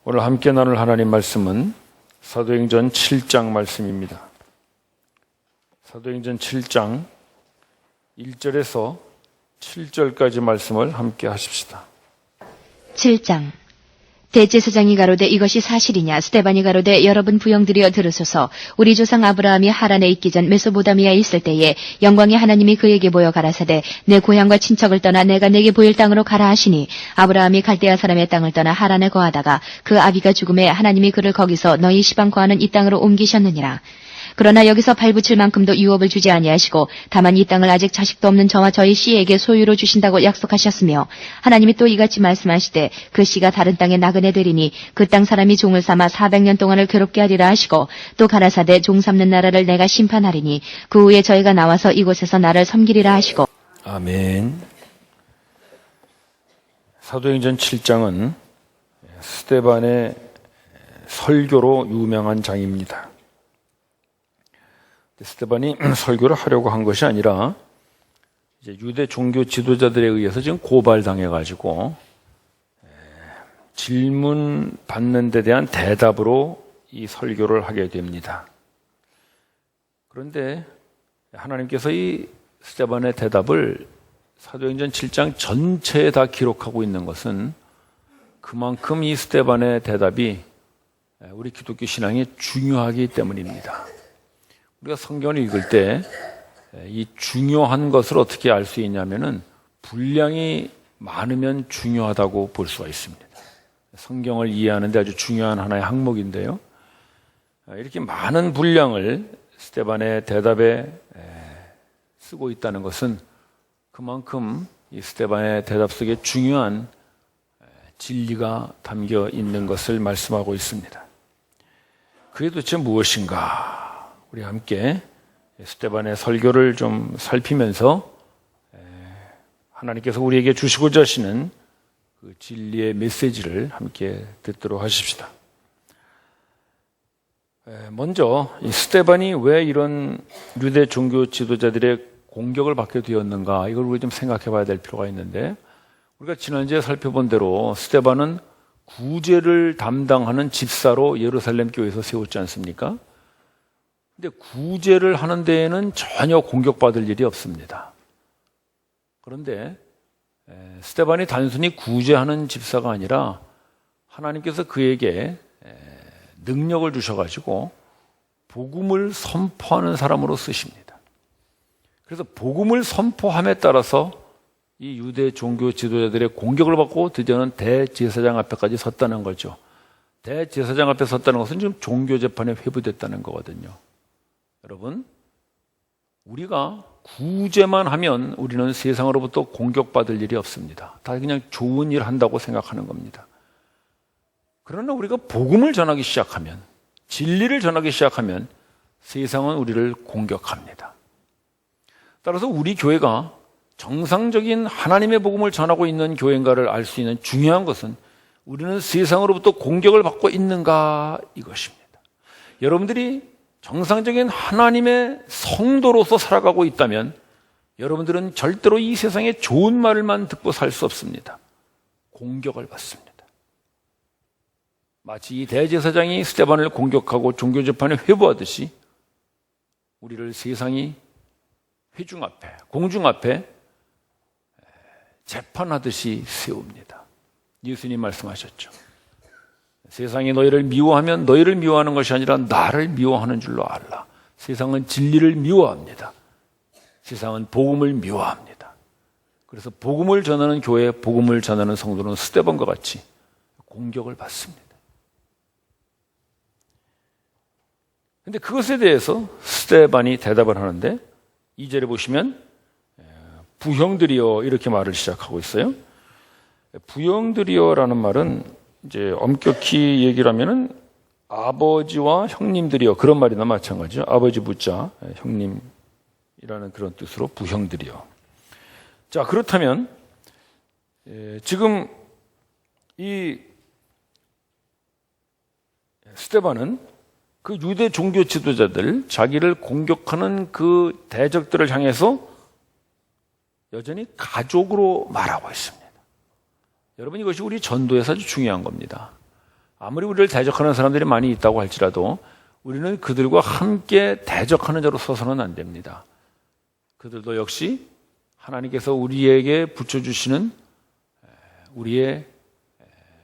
오늘 함께 나눌 하나님 말씀은 사도행전 7장 말씀입니다. 사도행전 7장 1절에서 7절까지 말씀을 함께 하십시다. 7장. 대제사장이 가로되 이것이 사실이냐? 스데반이 가로되 여러분 부영들이여 들으소서. 우리 조상 아브라함이 하란에 있기 전 메소보다미아에 있을 때에 영광의 하나님이 그에게 보여 가라사대 내 고향과 친척을 떠나 내가 내게 보일 땅으로 가라 하시니 아브라함이 갈대아 사람의 땅을 떠나 하란에 거하다가 그 아비가 죽음에 하나님이 그를 거기서 너희 시방 거하는 이 땅으로 옮기셨느니라. 그러나 여기서 발붙일 만큼도 유업을 주지 아니하시고 다만 이 땅을 아직 자식도 없는 저와 저희 씨에게 소유로 주신다고 약속하셨으며 하나님이 또 이같이 말씀하시되 그 씨가 다른 땅에 나그네 되리니 그 땅 사람이 종을 삼아 400년 동안을 괴롭게 하리라 하시고 또 가라사대 종 삼는 나라를 내가 심판하리니 그 후에 저희가 나와서 이곳에서 나를 섬기리라 하시고. 아멘. 사도행전 7장은 스데반의 설교로 유명한 장입니다. 스데반이 설교를 하려고 한 것이 아니라 이제 유대 종교 지도자들에 의해서 지금 고발당해가지고 질문 받는 데 대한 대답으로 이 설교를 하게 됩니다. 그런데 하나님께서 이 스데반의 대답을 사도행전 7장 전체에 다 기록하고 있는 것은 그만큼 이 스데반의 대답이 우리 기독교 신앙에 중요하기 때문입니다. 우리가 성경을 읽을 때 이 중요한 것을 어떻게 알 수 있냐면은 분량이 많으면 중요하다고 볼 수가 있습니다. 성경을 이해하는 데 아주 중요한 하나의 항목인데요. 이렇게 많은 분량을 스데반의 대답에 쓰고 있다는 것은 그만큼 이 스데반의 대답 속에 중요한 진리가 담겨 있는 것을 말씀하고 있습니다. 그게 도대체 무엇인가? 우리 함께 스데반의 설교를 좀 살피면서 하나님께서 우리에게 주시고자 하시는 그 진리의 메시지를 함께 듣도록 하십시다. 먼저 이 스데반이 왜 이런 유대 종교 지도자들의 공격을 받게 되었는가, 이걸 우리 좀 생각해 봐야 될 필요가 있는데, 우리가 지난주에 살펴본 대로 스데반은 구제를 담당하는 집사로 예루살렘 교회에서 세웠지 않습니까? 근데 구제를 하는 데에는 전혀 공격받을 일이 없습니다. 그런데 스데반이 단순히 구제하는 집사가 아니라 하나님께서 그에게 능력을 주셔가지고 복음을 선포하는 사람으로 쓰십니다. 그래서 복음을 선포함에 따라서 이 유대 종교 지도자들의 공격을 받고 드디어는 대제사장 앞에까지 섰다는 거죠. 대제사장 앞에 섰다는 것은 지금 종교재판에 회부됐다는 거거든요. 여러분, 우리가 구제만 하면 우리는 세상으로부터 공격받을 일이 없습니다. 다 그냥 좋은 일 한다고 생각하는 겁니다. 그러나 우리가 복음을 전하기 시작하면, 진리를 전하기 시작하면 세상은 우리를 공격합니다. 따라서 우리 교회가 정상적인 하나님의 복음을 전하고 있는 교회인가를 알 수 있는 중요한 것은 우리는 세상으로부터 공격을 받고 있는가, 이것입니다. 여러분들이 정상적인 하나님의 성도로서 살아가고 있다면 여러분들은 절대로 이 세상에 좋은 말만 듣고 살 수 없습니다. 공격을 받습니다. 마치 이 대제사장이 스데반을 공격하고 종교재판에 회부하듯이 우리를 세상이 회중 앞에, 공중 앞에 재판하듯이 세웁니다. 예수님 말씀하셨죠. 세상이 너희를 미워하면 너희를 미워하는 것이 아니라 나를 미워하는 줄로 알라. 세상은 진리를 미워합니다. 세상은 복음을 미워합니다. 그래서 복음을 전하는 교회, 복음을 전하는 성도는 스데반과 같이 공격을 받습니다. 그런데 그것에 대해서 스데반이 대답을 하는데 2절에 보시면 부형들이여 이렇게 말을 시작하고 있어요. 부형들이여라는 말은 이제 엄격히 얘기를 하면은 아버지와 형님들이여, 그런 말이나 마찬가지죠. 아버지 부자 형님이라는 그런 뜻으로 부형들이여. 자, 그렇다면 지금 이 스데반은 그 유대 종교 지도자들, 자기를 공격하는 그 대적들을 향해서 여전히 가족으로 말하고 있습니다. 여러분, 이것이 우리 전도에서 아주 중요한 겁니다. 아무리 우리를 대적하는 사람들이 많이 있다고 할지라도 우리는 그들과 함께 대적하는 자로 서서는 안 됩니다. 그들도 역시 하나님께서 우리에게 붙여주시는 우리의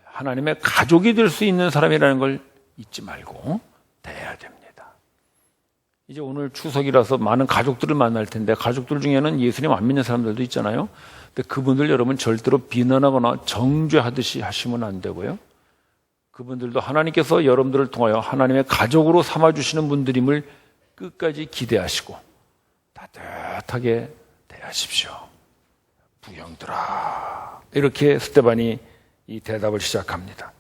하나님의 가족이 될 수 있는 사람이라는 걸 잊지 말고 대해야 됩니다. 이제 오늘 추석이라서 많은 가족들을 만날 텐데 가족들 중에는 예수님 안 믿는 사람들도 있잖아요. 근데 그분들 여러분 절대로 비난하거나 정죄하듯이 하시면 안 되고요. 그분들도 하나님께서 여러분들을 통하여 하나님의 가족으로 삼아주시는 분들임을 끝까지 기대하시고 따뜻하게 대하십시오. 부형들아. 이렇게 스데반이 이 대답을 시작합니다.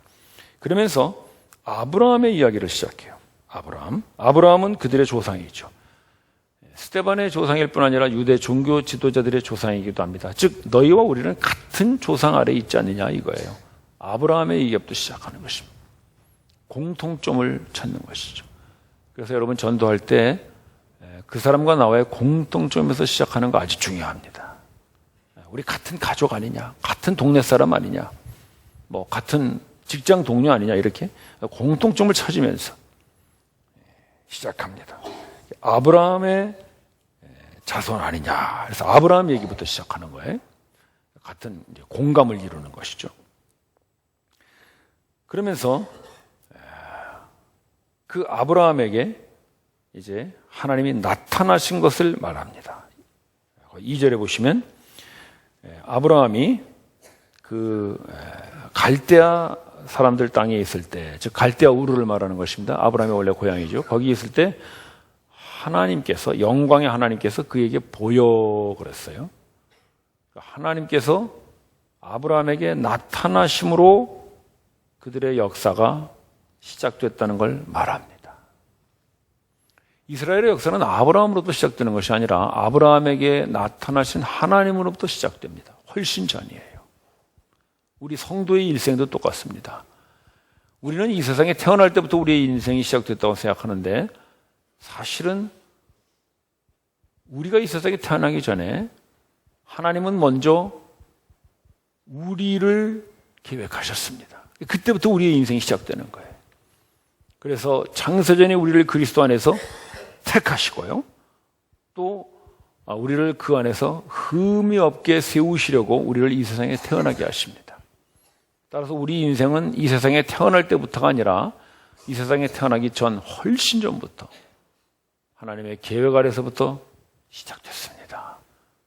그러면서 아브라함의 이야기를 시작해요. 아브라함은 그들의 조상이죠. 스데반의 조상일 뿐 아니라 유대 종교 지도자들의 조상이기도 합니다. 즉 너희와 우리는 같은 조상 아래에 있지 않느냐 이거예요. 아브라함의 얘기부터 시작하는 것입니다. 공통점을 찾는 것이죠. 그래서 여러분 전도할 때 그 사람과 나와의 공통점에서 시작하는 거 아주 중요합니다. 우리 같은 가족 아니냐, 같은 동네 사람 아니냐, 뭐 같은 직장 동료 아니냐 이렇게 공통점을 찾으면서 시작합니다. 아브라함의 자손 아니냐. 그래서 아브라함 얘기부터 시작하는 거예요. 같은 공감을 이루는 것이죠. 그러면서 그 아브라함에게 이제 하나님이 나타나신 것을 말합니다. 2절에 보시면 아브라함이 그 갈대아 사람들 땅에 있을 때, 즉 갈대아 우르를 말하는 것입니다. 아브라함의 원래 고향이죠. 거기 있을 때 하나님께서, 영광의 하나님께서 그에게 보여 그랬어요. 하나님께서 아브라함에게 나타나심으로 그들의 역사가 시작됐다는 걸 말합니다. 이스라엘의 역사는 아브라함으로부터 시작되는 것이 아니라 아브라함에게 나타나신 하나님으로부터 시작됩니다. 훨씬 전이에요. 우리 성도의 일생도 똑같습니다. 우리는 이 세상에 태어날 때부터 우리의 인생이 시작됐다고 생각하는데 사실은 우리가 이 세상에 태어나기 전에 하나님은 먼저 우리를 계획하셨습니다. 그때부터 우리의 인생이 시작되는 거예요. 그래서 창세전에 우리를 그리스도 안에서 택하시고요. 또 우리를 그 안에서 흠이 없게 세우시려고 우리를 이 세상에 태어나게 하십니다. 따라서 우리 인생은 이 세상에 태어날 때부터가 아니라 이 세상에 태어나기 전 훨씬 전부터 하나님의 계획 아래서부터 시작됐습니다.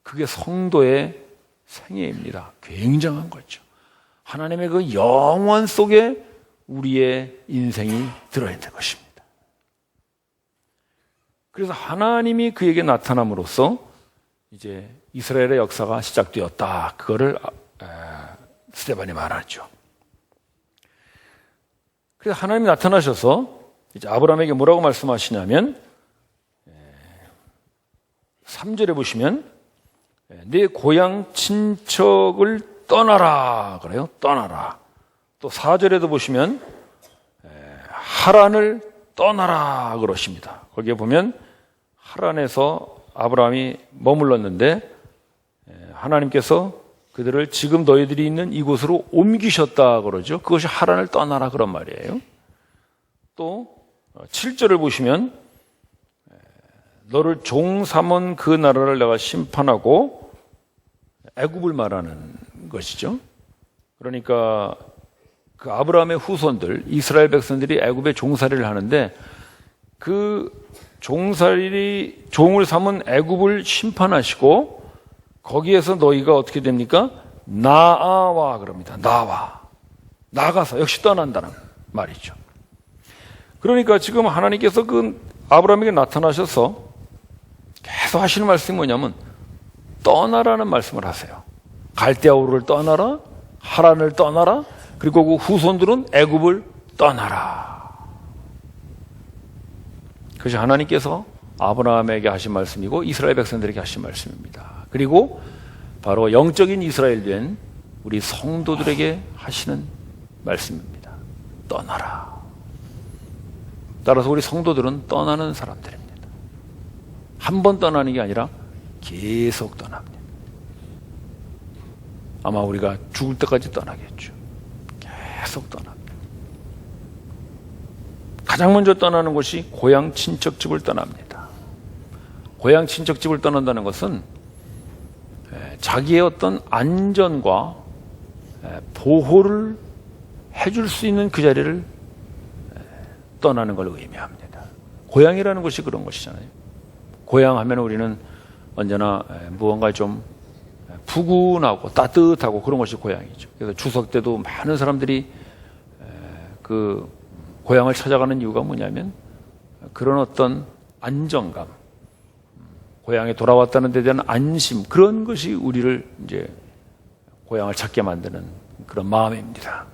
그게 성도의 생애입니다. 굉장한 거죠. 하나님의 그 영원 속에 우리의 인생이 들어있는 것입니다. 그래서 하나님이 그에게 나타남으로써 이제 이스라엘의 역사가 시작되었다. 그거를 스데반이 말하죠. 그래서 하나님이 나타나셔서 이제 아브라함에게 뭐라고 말씀하시냐면 3절에 보시면 내 고향 친척을 떠나라 그래요. 떠나라. 또 4절에도 보시면 하란을 떠나라 그러십니다. 거기에 보면 하란에서 아브라함이 머물렀는데 하나님께서 그들을 지금 너희들이 있는 이곳으로 옮기셨다 그러죠. 그것이 하란을 떠나라 그런 말이에요. 또 7절을 보시면 너를 종 삼은 그 나라를 내가 심판하고 애굽을 말하는 것이죠. 그러니까 그 아브라함의 후손들 이스라엘 백성들이 애굽에 종살이를 하는데 그 종을 삼은 애굽을 심판하시고 거기에서 너희가 어떻게 됩니까? 나아와 그럽니다. 나가서 역시 떠난다는 말이죠. 그러니까 지금 하나님께서 그 아브라함에게 나타나셔서 계속 하시는 말씀이 뭐냐면 떠나라는 말씀을 하세요. 갈대아우를 떠나라, 하란을 떠나라, 그리고 그 후손들은 애굽을 떠나라. 그것이 하나님께서 아브라함에게 하신 말씀이고 이스라엘 백성들에게 하신 말씀입니다. 그리고 바로 영적인 이스라엘 된 우리 성도들에게 하시는 말씀입니다. 떠나라. 따라서 우리 성도들은 떠나는 사람들입니다. 한 번 떠나는 게 아니라 계속 떠납니다. 아마 우리가 죽을 때까지 떠나겠죠. 계속 떠납니다. 가장 먼저 떠나는 곳이 고향 친척집을 떠납니다. 고향 친척집을 떠난다는 것은 자기의 어떤 안전과 보호를 해줄 수 있는 그 자리를 떠나는 걸 의미합니다. 고향이라는 것이 그런 것이잖아요. 고향 하면 우리는 언제나 무언가 좀 푸근하고 따뜻하고 그런 것이 고향이죠. 그래서 추석 때도 많은 사람들이 그 고향을 찾아가는 이유가 뭐냐면 그런 어떤 안정감, 고향에 돌아왔다는 데 대한 안심, 그런 것이 우리를 이제 고향을 찾게 만드는 그런 마음입니다.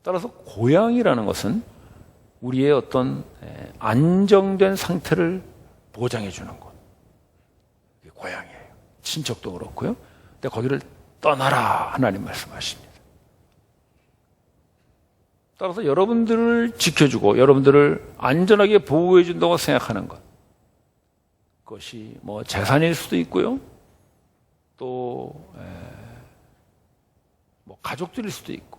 따라서 고향이라는 것은 우리의 어떤 안정된 상태를 보장해 주는 곳. 이게 고향이에요. 친척도 그렇고요. 근데 거기를 떠나라 하나님 말씀하십니다. 따라서 여러분들을 지켜주고 여러분들을 안전하게 보호해 준다고 생각하는 것. 그것이 뭐 재산일 수도 있고요. 또 뭐 가족들일 수도 있고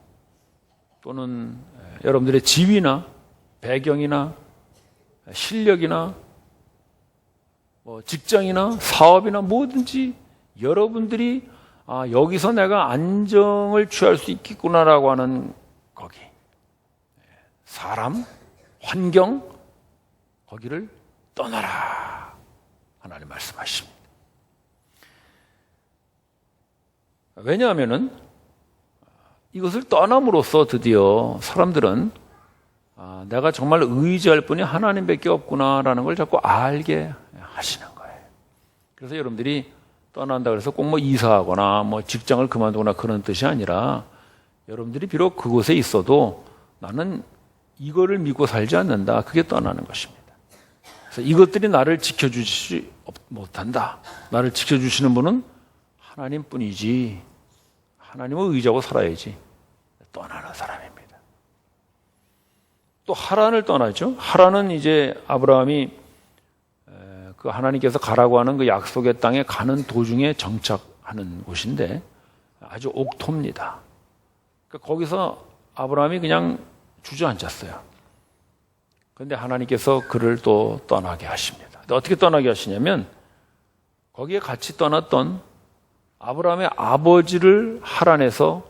또는 여러분들의 지위나 배경이나 실력이나 뭐 직장이나 사업이나 뭐든지 여러분들이 여기서 내가 안정을 취할 수 있겠구나라고 하는 거기 사람, 환경 거기를 떠나라 하나님 말씀하십니다. 왜냐하면은 이것을 떠남으로써 드디어 사람들은 내가 정말 의지할 분이 하나님밖에 없구나라는 걸 자꾸 알게 하시는 거예요. 그래서 여러분들이 떠난다 그래서 꼭 뭐 이사하거나 뭐 직장을 그만두거나 그런 뜻이 아니라 여러분들이 비록 그곳에 있어도 나는 이거를 믿고 살지 않는다. 그게 떠나는 것입니다. 그래서 이것들이 나를 지켜주지 못한다. 나를 지켜주시는 분은 하나님뿐이지. 하나님을 의지하고 살아야지. 떠나는 사람입니다. 또 하란을 떠나죠. 하란은 이제 아브라함이 그 하나님께서 가라고 하는 그 약속의 땅에 가는 도중에 정착하는 곳인데 아주 옥토입니다. 그러니까 거기서 아브라함이 그냥 주저앉았어요. 그런데 하나님께서 그를 또 떠나게 하십니다. 근데 어떻게 떠나게 하시냐면 거기에 같이 떠났던 아브라함의 아버지를 하란에서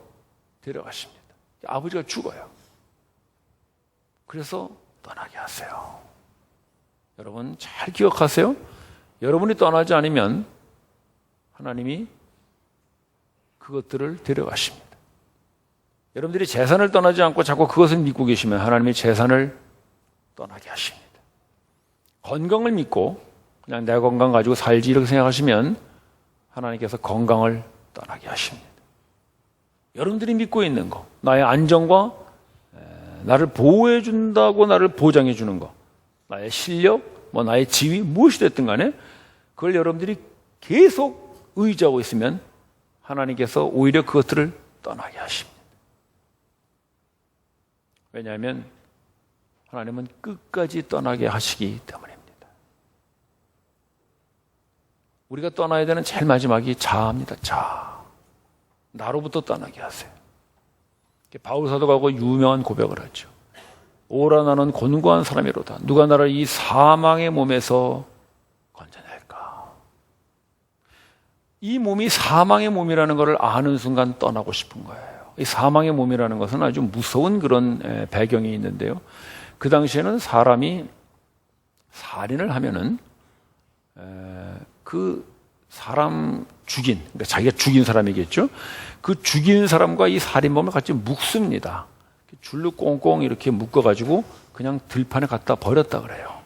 데려가십니다. 아버지가 죽어요. 그래서 떠나게 하세요. 여러분 잘 기억하세요. 여러분이 떠나지 않으면 하나님이 그것들을 데려가십니다. 여러분들이 재산을 떠나지 않고 자꾸 그것을 믿고 계시면 하나님이 재산을 떠나게 하십니다. 건강을 믿고 그냥 내 건강 가지고 살지 이렇게 생각하시면 하나님께서 건강을 떠나게 하십니다. 여러분들이 믿고 있는 거, 나의 안정과 나를 보호해 준다고 나를 보장해 주는 거, 나의 실력, 뭐 나의 지위, 무엇이 됐든 간에 그걸 여러분들이 계속 의지하고 있으면 하나님께서 오히려 그것들을 떠나게 하십니다. 왜냐하면 하나님은 끝까지 떠나게 하시기 때문입니다. 우리가 떠나야 되는 제일 마지막이 자아입니다. 자아. 나로부터 떠나게 하세요. 바울 사도가 그 유명한 고백을 하죠. 오라 나는 곤고한 사람이로다. 누가 나를 이 사망의 몸에서 건져낼까? 이 몸이 사망의 몸이라는 것을 아는 순간 떠나고 싶은 거예요. 이 사망의 몸이라는 것은 아주 무서운 그런 배경이 있는데요. 그 당시에는 사람이 살인을 하면은 그 사람 죽인, 그러니까 자기가 죽인 사람이겠죠. 그 죽인 사람과 이 살인범을 같이 묶습니다. 줄로 꽁꽁 이렇게 묶어가지고 그냥 들판에 갖다 버렸다 그래요.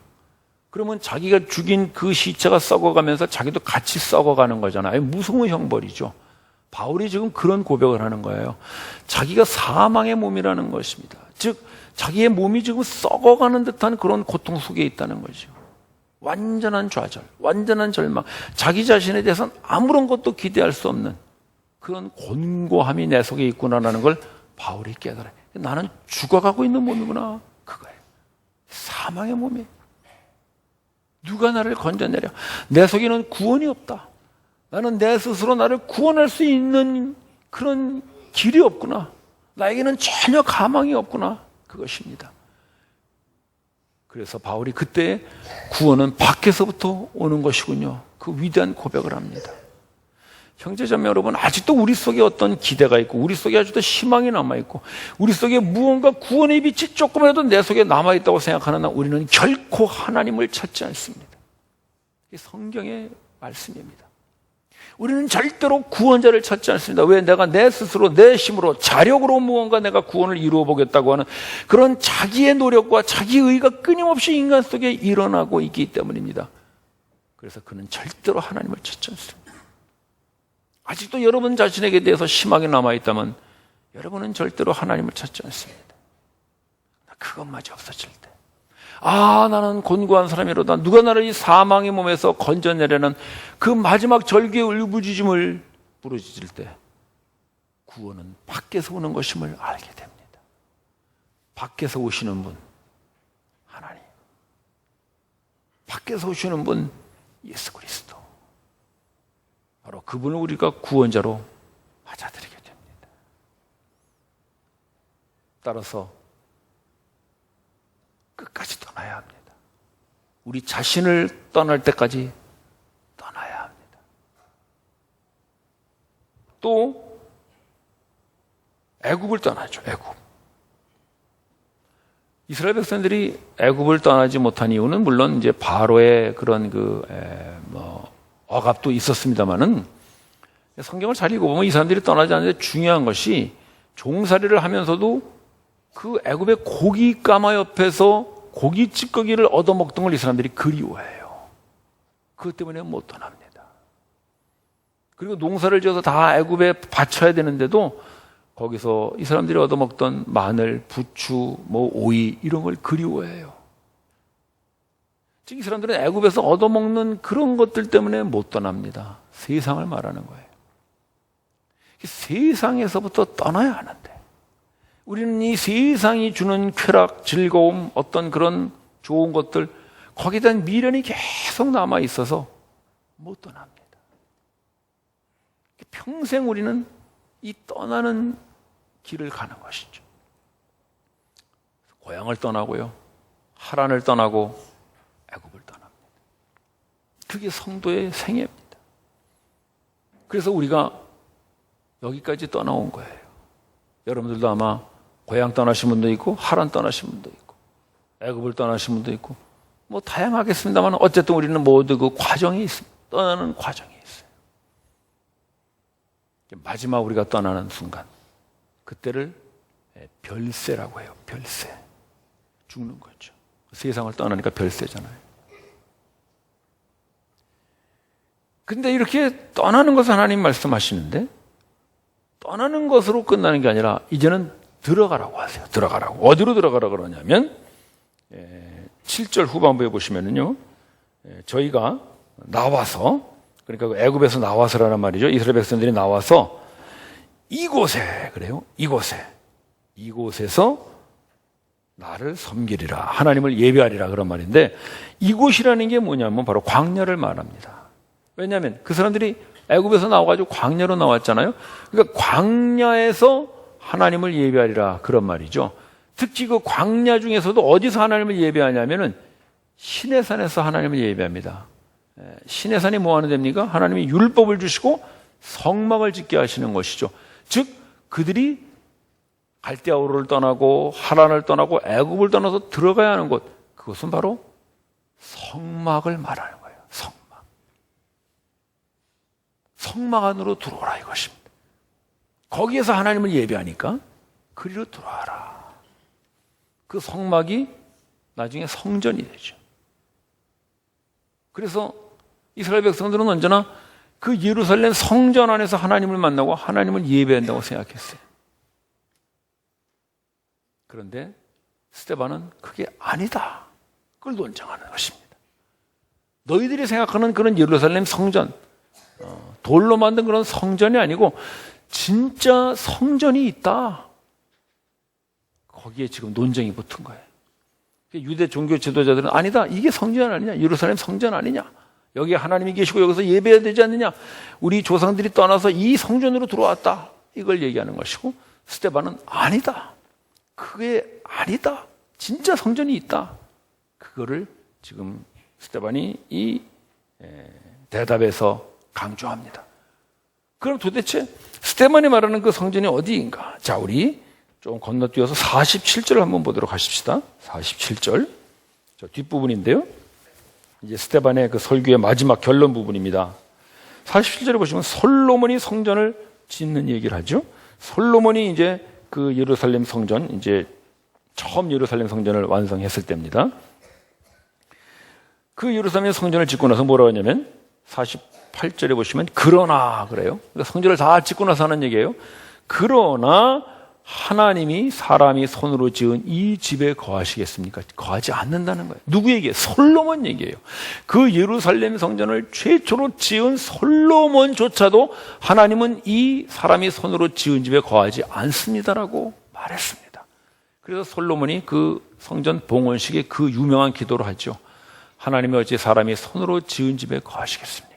그러면 자기가 죽인 그 시체가 썩어가면서 자기도 같이 썩어가는 거잖아요. 무서운 형벌이죠. 바울이 지금 그런 고백을 하는 거예요. 자기가 사망의 몸이라는 것입니다. 즉 자기의 몸이 지금 썩어가는 듯한 그런 고통 속에 있다는 거죠. 완전한 좌절, 완전한 절망, 자기 자신에 대해서는 아무런 것도 기대할 수 없는 그런 곤고함이 내 속에 있구나라는 걸 바울이 깨달아요. 나는 죽어가고 있는 몸이구나. 그거예요. 사망의 몸이. 누가 나를 건져내려? 내 속에는 구원이 없다. 나는 내 스스로 나를 구원할 수 있는 그런 길이 없구나. 나에게는 전혀 가망이 없구나. 그것입니다. 그래서 바울이 그때 구원은 밖에서부터 오는 것이군요. 그 위대한 고백을 합니다. 형제자매 여러분, 아직도 우리 속에 어떤 기대가 있고 우리 속에 아직도 희망이 남아있고 우리 속에 무언가 구원의 빛이 조금이라도 내 속에 남아있다고 생각하는 한 우리는 결코 하나님을 찾지 않습니다. 이게 성경의 말씀입니다. 우리는 절대로 구원자를 찾지 않습니다. 왜? 내가 내 스스로 내 힘으로 자력으로 무언가 내가 구원을 이루어 보겠다고 하는 그런 자기의 노력과 자기의 의가 끊임없이 인간 속에 일어나고 있기 때문입니다. 그래서 그는 절대로 하나님을 찾지 않습니다. 아직도 여러분 자신에게 대해서 희망이 남아있다면 여러분은 절대로 하나님을 찾지 않습니다. 그것마저 없어질 때, 나는 곤고한 사람이로다. 누가 나를 이 사망의 몸에서 건져내려는 그 마지막 절규의 울부짖음을 부르짖을 때 구원은 밖에서 오는 것임을 알게 됩니다. 밖에서 오시는 분 하나님, 밖에서 오시는 분 예수 그리스도, 바로 그분을 우리가 구원자로 맞아들이게 됩니다. 따라서 끝까지 떠나야 합니다. 우리 자신을 떠날 때까지 떠나야 합니다. 또 애굽을 떠나죠. 애굽. 이스라엘 백성들이 애굽을 떠나지 못한 이유는 물론 이제 바로의 그런 억압도 있었습니다만은 성경을 잘 읽어보면 이 사람들이 떠나지 않는데 중요한 것이 종살이를 하면서도 그 애굽의 고기 까마 옆에서 고기 찌꺼기를 얻어먹던 걸 이 사람들이 그리워해요. 그것 때문에 못 떠납니다. 그리고 농사를 지어서 다 애굽에 바쳐야 되는데도 거기서 이 사람들이 얻어먹던 마늘, 부추, 오이 이런 걸 그리워해요. 즉 이 사람들은 애굽에서 얻어먹는 그런 것들 때문에 못 떠납니다. 세상을 말하는 거예요. 세상에서부터 떠나야 하는데 우리는 이 세상이 주는 쾌락, 즐거움, 어떤 그런 좋은 것들, 거기에 대한 미련이 계속 남아 있어서 못 떠납니다. 평생 우리는 이 떠나는 길을 가는 것이죠. 고향을 떠나고요, 하란을 떠나고 애굽을 떠납니다. 그게 성도의 생애입니다. 그래서 우리가 여기까지 떠나온 거예요. 여러분들도 아마 고향 떠나신 분도 있고 하란 떠나신 분도 있고 애굽을 떠나신 분도 있고 다양하겠습니다만 어쨌든 우리는 모두 그 과정이 있습니다. 떠나는 과정이 있어요. 마지막 우리가 떠나는 순간, 그때를 별세라고 해요. 별세. 죽는 거죠. 세상을 떠나니까 별세잖아요. 근데 이렇게 떠나는 것을 하나님 말씀하시는데 떠나는 것으로 끝나는 게 아니라 이제는 들어가라고 하세요. 들어가라고. 어디로 들어가라고 그러냐면 7절 후반부에 보시면은요, 저희가 나와서, 그러니까 애굽에서 나와서라는 말이죠. 이스라엘 백성들이 나와서 이곳에, 그래요. 이곳에서 나를 섬기리라, 하나님을 예배하리라, 그런 말인데, 이곳이라는 게 뭐냐면 바로 광야를 말합니다. 왜냐하면 그 사람들이 애굽에서 나와가지고 광야로 나왔잖아요. 그러니까 광야에서 하나님을 예배하리라, 그런 말이죠. 특히 그 광야 중에서도 어디서 하나님을 예배하냐면은 시내산에서 하나님을 예배합니다. 시내산이 뭐 하는 데입니까? 하나님이 율법을 주시고 성막을 짓게 하시는 것이죠. 즉 그들이 갈대아우르를 떠나고 하란을 떠나고 애굽을 떠나서 들어가야 하는 곳, 그것은 바로 성막을 말하는 거예요. 성막 안으로 들어오라 이것입니다. 거기에서 하나님을 예배하니까 그리로 들어와라. 그 성막이 나중에 성전이 되죠. 그래서 이스라엘 백성들은 언제나 그 예루살렘 성전 안에서 하나님을 만나고 하나님을 예배한다고 생각했어요. 그런데 스데반은 그게 아니다, 그걸 논증하는 것입니다. 너희들이 생각하는 그런 예루살렘 성전, 돌로 만든 그런 성전이 아니고 진짜 성전이 있다. 거기에 지금 논쟁이 붙은 거예요. 유대 종교 지도자들은 아니다, 이게 성전 아니냐, 예루살렘 성전 아니냐, 여기 하나님이 계시고 여기서 예배해야 되지 않느냐, 우리 조상들이 떠나서 이 성전으로 들어왔다, 이걸 얘기하는 것이고, 스데반은 아니다, 그게 아니다, 진짜 성전이 있다, 그거를 지금 스데반이 이 대답에서 강조합니다. 그럼 도대체 스데반이 말하는 그 성전이 어디인가? 자, 우리 좀 건너뛰어서 47절을 한번 보도록 하십시다. 47절. 저 뒷부분인데요. 이제 스데반의 그 설교의 마지막 결론 부분입니다. 47절에 보시면 솔로몬이 성전을 짓는 얘기를 하죠. 솔로몬이 이제 그 예루살렘 성전, 이제 처음 예루살렘 성전을 완성했을 때입니다. 그 예루살렘 성전을 짓고 나서 뭐라고 하냐면 48절에 보시면 그러나 그래요. 그러니까 성전을 다 짓고 나서 하는 얘기예요. 그러나 하나님이 사람이 손으로 지은 이 집에 거하시겠습니까? 거하지 않는다는 거예요. 누구 얘기예요? 솔로몬 얘기예요. 그 예루살렘 성전을 최초로 지은 솔로몬조차도 하나님은 이 사람이 손으로 지은 집에 거하지 않습니다라고 말했습니다. 그래서 솔로몬이 그 성전 봉헌식에 그 유명한 기도를 하죠. 하나님이 어찌 사람이 손으로 지은 집에 거하시겠습니까?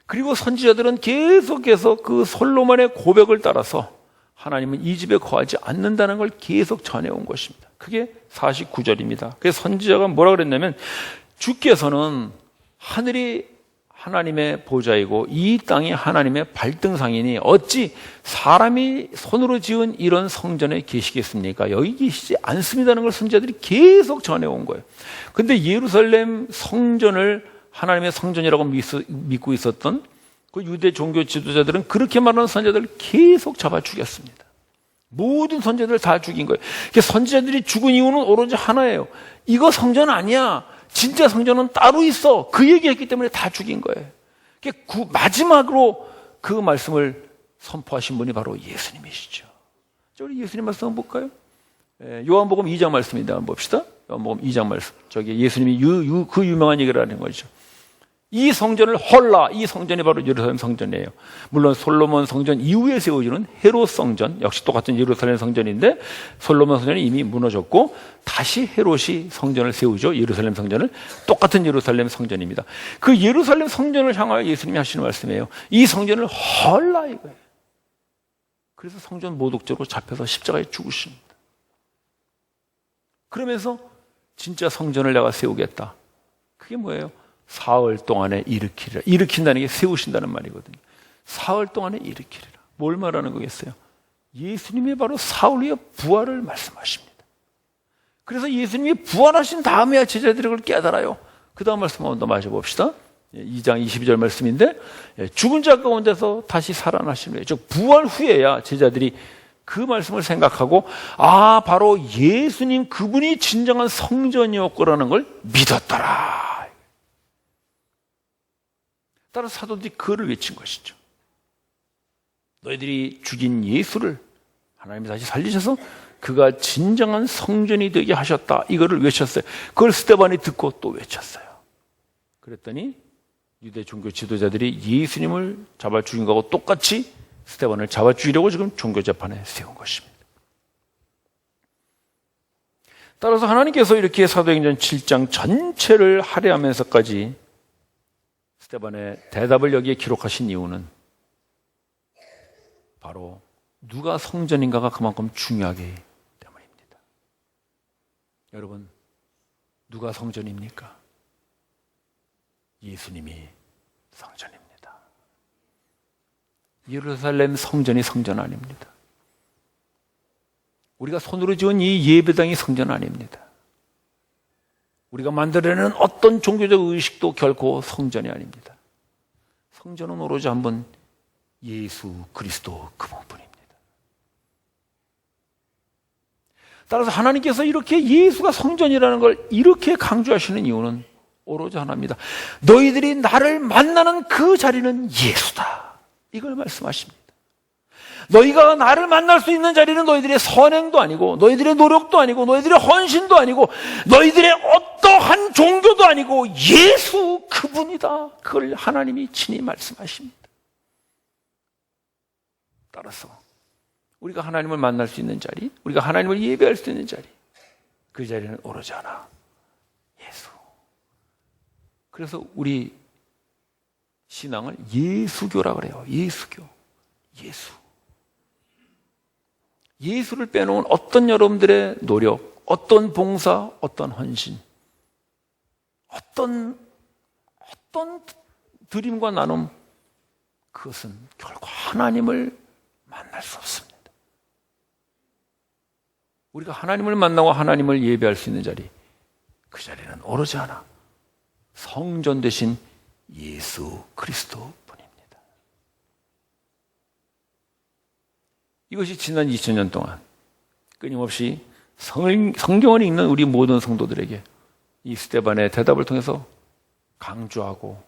그리고 선지자들은 계속해서 그 솔로몬의 고백을 따라서 하나님은 이 집에 거하지 않는다는 걸 계속 전해온 것입니다. 그게 49절입니다. 그래서 선지자가 뭐라 그랬냐면 주께서는 하늘이 하나님의 보좌이고 이 땅이 하나님의 발등상이니 어찌 사람이 손으로 지은 이런 성전에 계시겠습니까? 여기 계시지 않습니다는 걸 선지자들이 계속 전해온 거예요. 근데 예루살렘 성전을 하나님의 성전이라고 믿고 있었던 그 유대 종교 지도자들은 그렇게 말하는 선지자들을 계속 잡아 죽였습니다. 모든 선지자들을 다 죽인 거예요. 선지자들이 죽은 이유는 오로지 하나예요. 이거 성전 아니야. 진짜 성전은 따로 있어. 그 얘기했기 때문에 다 죽인 거예요. 마지막으로 그 말씀을 선포하신 분이 바로 예수님이시죠. 우리 예수님 말씀 한번 볼까요? 요한복음 2장 말씀입니다. 한번 봅시다. 요한복음 2장 말씀. 저기 예수님이 그 유명한 얘기를 하는 거죠. 이 성전을 헐라, 이 성전이 바로 예루살렘 성전이에요. 물론 솔로몬 성전 이후에 세워지는 헤롯 성전, 역시 똑같은 예루살렘 성전인데 솔로몬 성전이 이미 무너졌고 다시 헤롯이 성전을 세우죠. 예루살렘 성전을. 똑같은 예루살렘 성전입니다. 그 예루살렘 성전을 향하여 예수님이 하시는 말씀이에요. 이 성전을 헐라 이거예요. 그래서 성전 모독죄로 잡혀서 십자가에 죽으십니다. 그러면서 진짜 성전을 내가 세우겠다. 그게 뭐예요? 사흘 동안에 일으키리라. 일으킨다는 게 세우신다는 말이거든요. 사흘 동안에 일으키리라. 뭘 말하는 거겠어요? 예수님이 바로 사흘 후에 부활을 말씀하십니다. 그래서 예수님이 부활하신 다음에야 제자들이 그걸 깨달아요. 그 다음 말씀 한번 더 마셔봅시다. 2장 22절 말씀인데 죽은 자 가운데서 다시 살아나신 후에, 즉 부활 후에야 제자들이 그 말씀을 생각하고 바로 예수님 그분이 진정한 성전이었구라는 걸 믿었더라. 따라서 사도들이 그를 외친 것이죠. 너희들이 죽인 예수를 하나님이 다시 살리셔서 그가 진정한 성전이 되게 하셨다. 이거를 외쳤어요. 그걸 스데반이 듣고 또 외쳤어요. 그랬더니 유대 종교 지도자들이 예수님을 잡아 죽인 거하고 똑같이 스데반을 잡아 죽이려고 지금 종교 재판에 세운 것입니다. 따라서 하나님께서 이렇게 사도행전 7장 전체를 할애하면서까지 스데반의 대답을 여기에 기록하신 이유는 바로 누가 성전인가가 그만큼 중요하기 때문입니다. 여러분, 누가 성전입니까? 예수님이 성전입니다. 예루살렘 성전이 성전 아닙니다. 우리가 손으로 지은 이 예배당이 성전 아닙니다. 우리가 만들어내는 어떤 종교적 의식도 결코 성전이 아닙니다. 성전은 오로지 한 분 예수 그리스도 그분뿐입니다. 따라서 하나님께서 이렇게 예수가 성전이라는 걸 이렇게 강조하시는 이유는 오로지 하나입니다. 너희들이 나를 만나는 그 자리는 예수다. 이걸 말씀하십니다. 너희가 나를 만날 수 있는 자리는 너희들의 선행도 아니고 너희들의 노력도 아니고 너희들의 헌신도 아니고 너희들의 어떠한 종교도 아니고 예수 그분이다. 그걸 하나님이 친히 말씀하십니다. 따라서 우리가 하나님을 만날 수 있는 자리, 우리가 하나님을 예배할 수 있는 자리, 그 자리는 오로지 하나, 예수. 그래서 우리 신앙을 예수교라고 그래요. 예수교. 예수. 예수를 빼놓은 어떤 여러분들의 노력, 어떤 봉사, 어떤 헌신, 어떤 드림과 나눔, 그것은 결코 하나님을 만날 수 없습니다. 우리가 하나님을 만나고 하나님을 예배할 수 있는 자리, 그 자리는 오로지 하나, 성전 되신 예수 그리스도뿐입니다. 이것이 지난 2000년 동안 끊임없이 성경을 읽는 우리 모든 성도들에게 이 스데반의 대답을 통해서 강조하고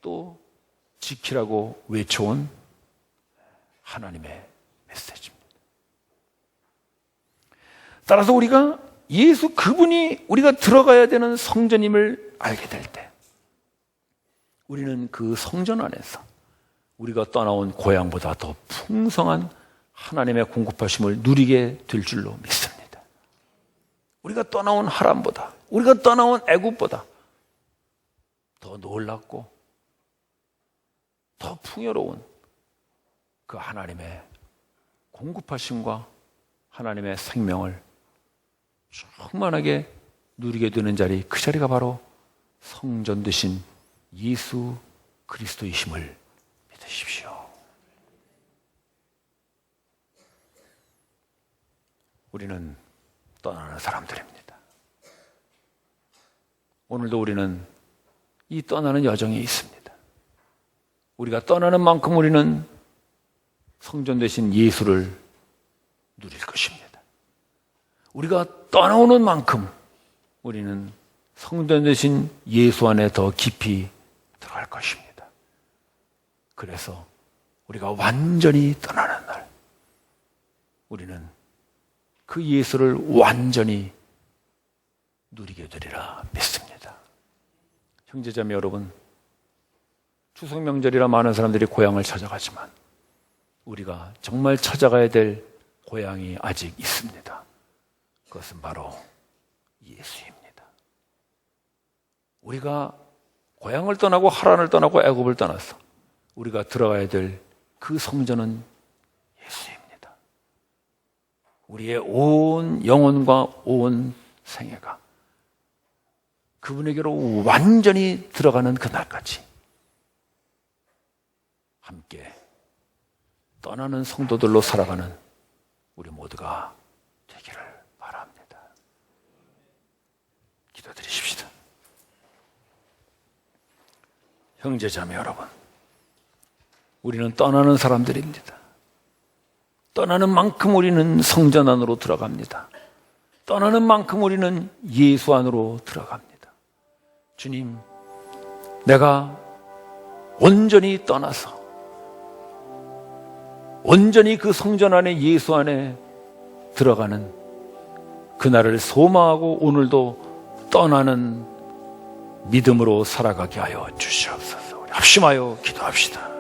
또 지키라고 외쳐온 하나님의 메시지입니다. 따라서 우리가 예수 그분이 우리가 들어가야 되는 성전임을 알게 될 때 우리는 그 성전 안에서 우리가 떠나온 고향보다 더 풍성한 하나님의 공급하심을 누리게 될 줄로 믿습니다. 우리가 떠나온 하람보다, 우리가 떠나온 애굽보다 더 놀랍고 더 풍요로운 그 하나님의 공급하심과 하나님의 생명을 충만하게 누리게 되는 자리, 그 자리가 바로 성전 되신 예수 그리스도이심을 믿으십시오. 우리는 떠나는 사람들입니다. 오늘도 우리는 이 떠나는 여정에 있습니다. 우리가 떠나는 만큼 우리는 성전 되신 예수를 누릴 것입니다. 우리가 떠나오는 만큼 우리는 성전 되신 예수 안에 더 깊이 들어갈 것입니다. 그래서 우리가 완전히 떠나는 날, 우리는 그 예수를 완전히 누리게 되리라 믿습니다. 형제자매 여러분, 추석 명절이라 많은 사람들이 고향을 찾아가지만 우리가 정말 찾아가야 될 고향이 아직 있습니다. 그것은 바로 예수입니다. 우리가 고향을 떠나고 하란을 떠나고 애굽을 떠나서 우리가 들어가야 될 그 성전은 예수입니다. 우리의 온 영혼과 온 생애가 그분에게로 완전히 들어가는 그날까지 함께 떠나는 성도들로 살아가는 우리 모두가 되기를 바랍니다. 기도드리십시다. 형제자매 여러분, 우리는 떠나는 사람들입니다. 떠나는 만큼 우리는 성전 안으로 들어갑니다. 떠나는 만큼 우리는 예수 안으로 들어갑니다. 주님, 내가 온전히 떠나서 온전히 그 성전 안에 예수 안에 들어가는 그날을 소망하고 오늘도 떠나는 믿음으로 살아가게 하여 주시옵소서. 우리 합심하여 기도합시다.